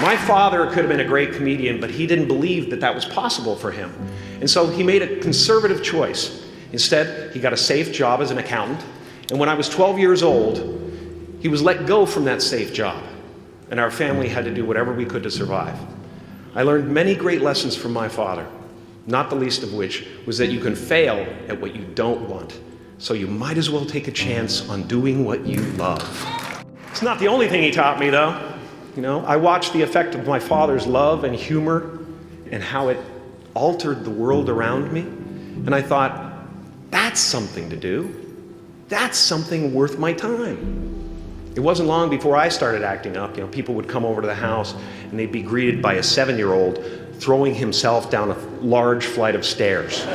My father could have been a great comedian, but he didn't believe that that was possible for him. And so he made a conservative choice. Instead, he got a safe job as an accountant. And when I was 12 years old, he was let go from that safe job. And our family had to do whatever we could to survive. I learned many great lessons from my father, not the least of which was that you can fail at what you don't want. So you might as well take a chance on doing what you love. It's not the only thing he taught me, though. You know, I watched the effect of my father's love and humor and how it altered the world around me. And I thought, that's something to do. That's something worth my time. It wasn't long before I started acting up. You know, people would come over to the house and they'd be greeted by a 7-year-old throwing himself down a large flight of stairs.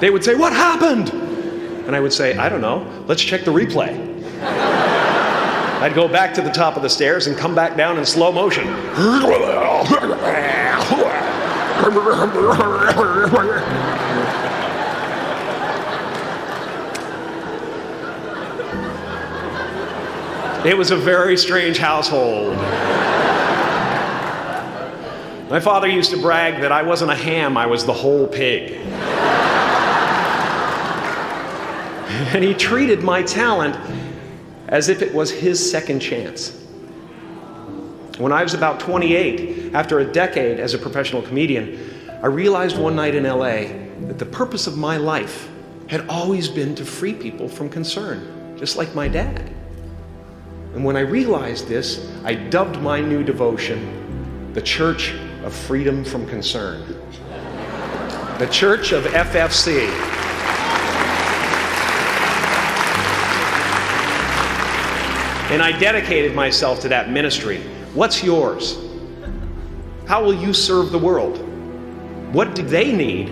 They would say, "What happened?" And I would say, "I don't know. Let's check the replay." I'd go back to the top of the stairs and come back down in slow motion. It was a very strange household. My father used to brag that I wasn't a ham, I was the whole pig. And he treated my talent as if it was his second chance. When I was about 28, after a decade as a professional comedian, I realized one night in LA that the purpose of my life had always been to free people from concern, just like my dad. And when I realized this, I dubbed my new devotion the Church of Freedom from Concern. The Church of FFC. And I dedicated myself to that ministry. What's yours? How will you serve the world? What do they need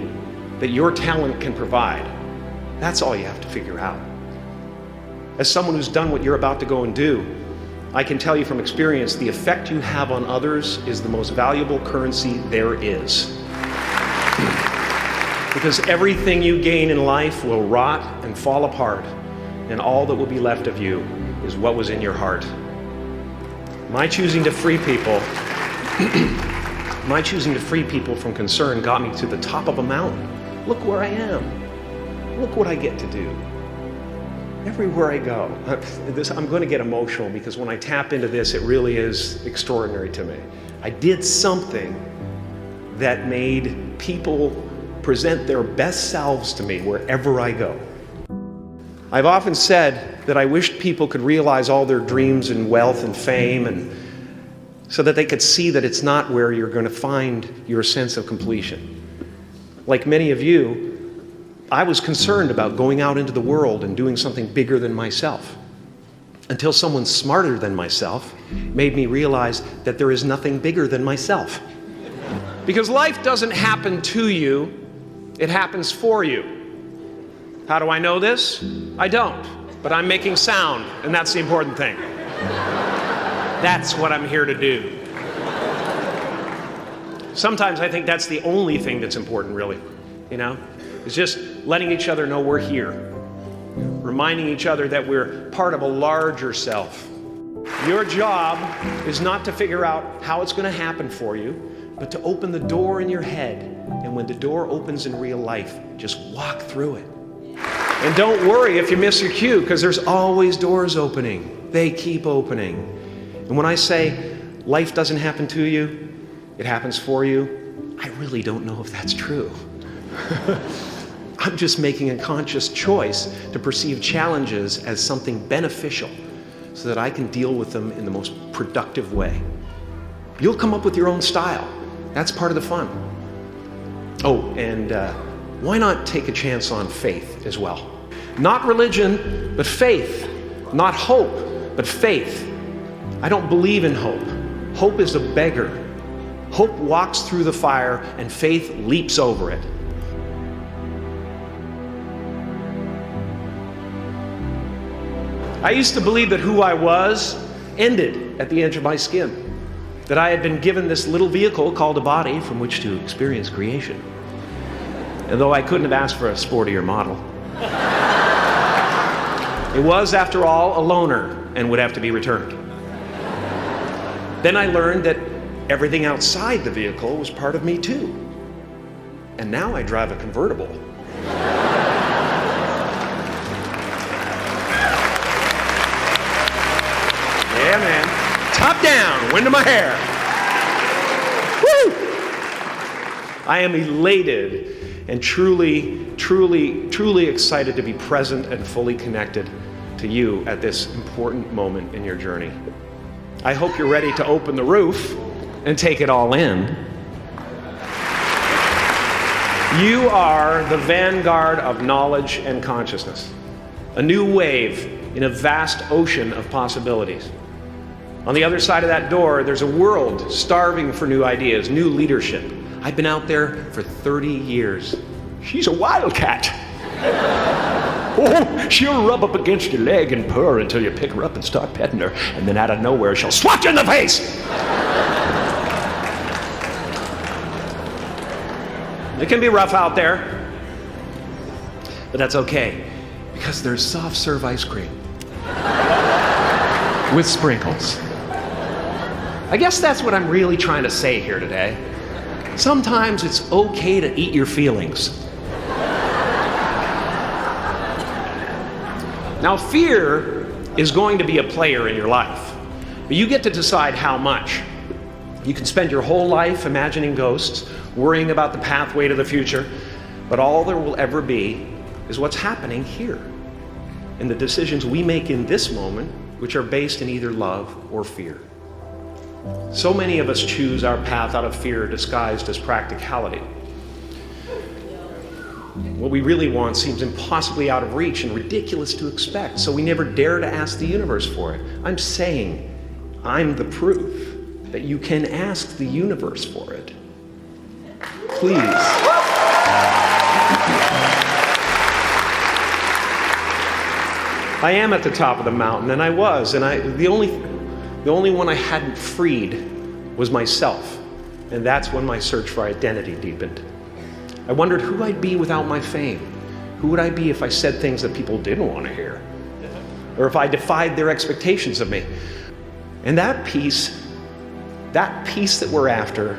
that your talent can provide? That's all you have to figure out. As someone who's done what you're about to go and do, I can tell you from experience, the effect you have on others is the most valuable currency there is. Because everything you gain in life will rot and fall apart, and all that will be left of you is what was in your heart. My choosing to free people from concern got me to the top of a mountain. Look where I am. Look what I get to do. Everywhere I go. I'm going to get emotional because when I tap into this, it really is extraordinary to me. I did something that made people present their best selves to me wherever I go. I've often said that I wished people could realize all their dreams and wealth and fame, and so that they could see that it's not where you're going to find your sense of completion. Like many of you, I was concerned about going out into the world and doing something bigger than myself, until someone smarter than myself made me realize that there is nothing bigger than myself. Because life doesn't happen to you, it happens for you. How do I know this? I don't, but I'm making sound, and that's the important thing. That's what I'm here to do. Sometimes I think that's the only thing that's important, really, you know? It's just letting each other know we're here, reminding each other that we're part of a larger self. Your job is not to figure out how it's going to happen for you, but to open the door in your head, and when the door opens in real life, just walk through it. And don't worry if you miss your cue, because there's always doors opening. They keep opening. And when I say life doesn't happen to you, it happens for you, I really don't know if that's true. I'm just making a conscious choice to perceive challenges as something beneficial so that I can deal with them in the most productive way. You'll come up with your own style. That's part of the fun. Oh, and why not take a chance on faith as well? Not religion, but faith. Not hope, but faith. I don't believe in hope. Hope is a beggar. Hope walks through the fire and faith leaps over it. I used to believe that who I was ended at the edge of my skin. That I had been given this little vehicle called a body from which to experience creation. And though I couldn't have asked for a sportier model, it was, after all, a loaner and would have to be returned. Then I learned that everything outside the vehicle was part of me too. And now I drive a convertible. Yeah, man. Top down, wind in my hair. Woo! I am elated and truly excited to be present and fully connected to you at this important moment in your journey. I hope you're ready to open the roof and take it all in. You are the vanguard of knowledge and consciousness, a new wave in a vast ocean of possibilities. On the other side of that door, there's a world starving for new ideas, new leadership. I've been out there for 30 years. She's a wildcat. Oh, she'll rub up against your leg and purr until you pick her up and start petting her, and then out of nowhere, she'll swat you in the face. It can be rough out there, but that's okay, because there's soft serve ice cream with sprinkles. I guess that's what I'm really trying to say here today. Sometimes it's okay to eat your feelings. Now, fear is going to be a player in your life, but you get to decide how much. You can spend your whole life imagining ghosts, worrying about the pathway to the future, but all there will ever be is what's happening here, and the decisions we make in this moment, which are based in either love or fear. So many of us choose our path out of fear disguised as practicality. What we really want seems impossibly out of reach and ridiculous to expect, so we never dare to ask the universe for it. I'm saying I'm the proof that you can ask the universe for it. Please. I am at the top of the mountain, and I was, and the only one I hadn't freed was myself, and that's when my search for identity deepened. I wondered who I'd be without my fame. Who would I be if I said things that people didn't want to hear? Or if I defied their expectations of me? And that peace that we're after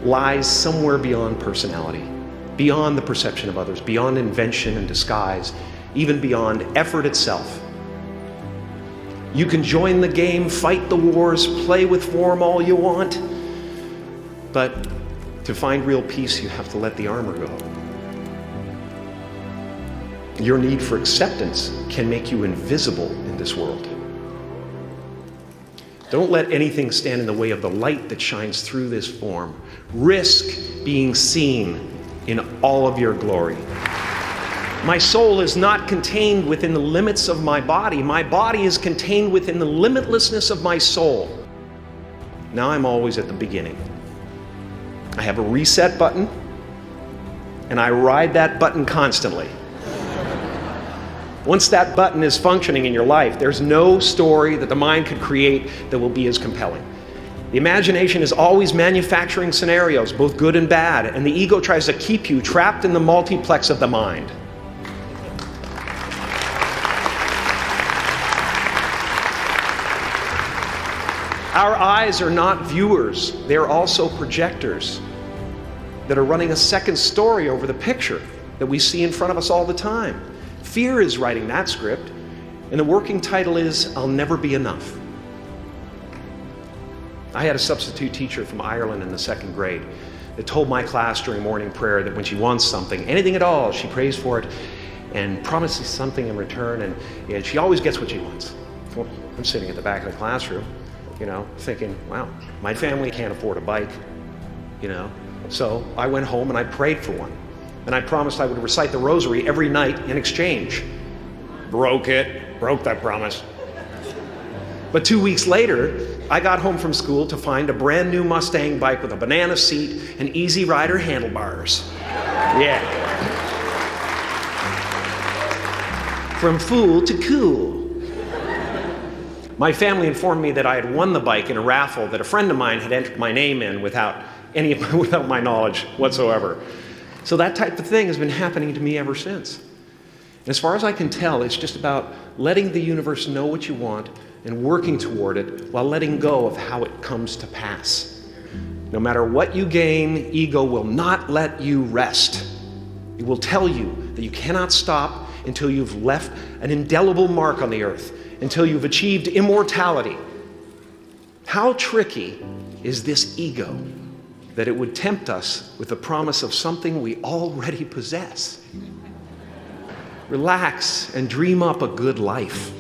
lies somewhere beyond personality, beyond the perception of others, beyond invention and disguise, even beyond effort itself. You can join the game, fight the wars, play with form all you want, but to find real peace, you have to let the armor go. Your need for acceptance can make you invisible in this world. Don't let anything stand in the way of the light that shines through this form. Risk being seen in all of your glory. My soul is not contained within the limits of my body. My body is contained within the limitlessness of my soul. Now I'm always at the beginning. I have a reset button, and I ride that button constantly. Once that button is functioning in your life, there's no story that the mind could create that will be as compelling. The imagination is always manufacturing scenarios, both good and bad, and the ego tries to keep you trapped in the multiplex of the mind. Our eyes are not viewers, they're also projectors that are running a second story over the picture that we see in front of us all the time. Fear is writing that script, and the working title is, I'll Never Be Enough. I had a substitute teacher from Ireland in the second grade that told my class during morning prayer that when she wants something, anything at all, she prays for it and promises something in return, and she always gets what she wants. Well, I'm sitting at the back of the classroom, thinking, wow, my family can't afford a bike, So I went home and I prayed for one. And I promised I would recite the rosary every night in exchange. Broke that promise. But 2 weeks later, I got home from school to find a brand new Mustang bike with a banana seat and Easy Rider handlebars. Yeah. From fool to cool. My family informed me that I had won the bike in a raffle that a friend of mine had entered my name in without my knowledge whatsoever. So that type of thing has been happening to me ever since. As far as I can tell, it's just about letting the universe know what you want and working toward it while letting go of how it comes to pass. No matter what you gain, ego will not let you rest. It will tell you that you cannot stop until you've left an indelible mark on the earth, until you've achieved immortality. How tricky is this ego that it would tempt us with the promise of something we already possess? Relax and dream up a good life.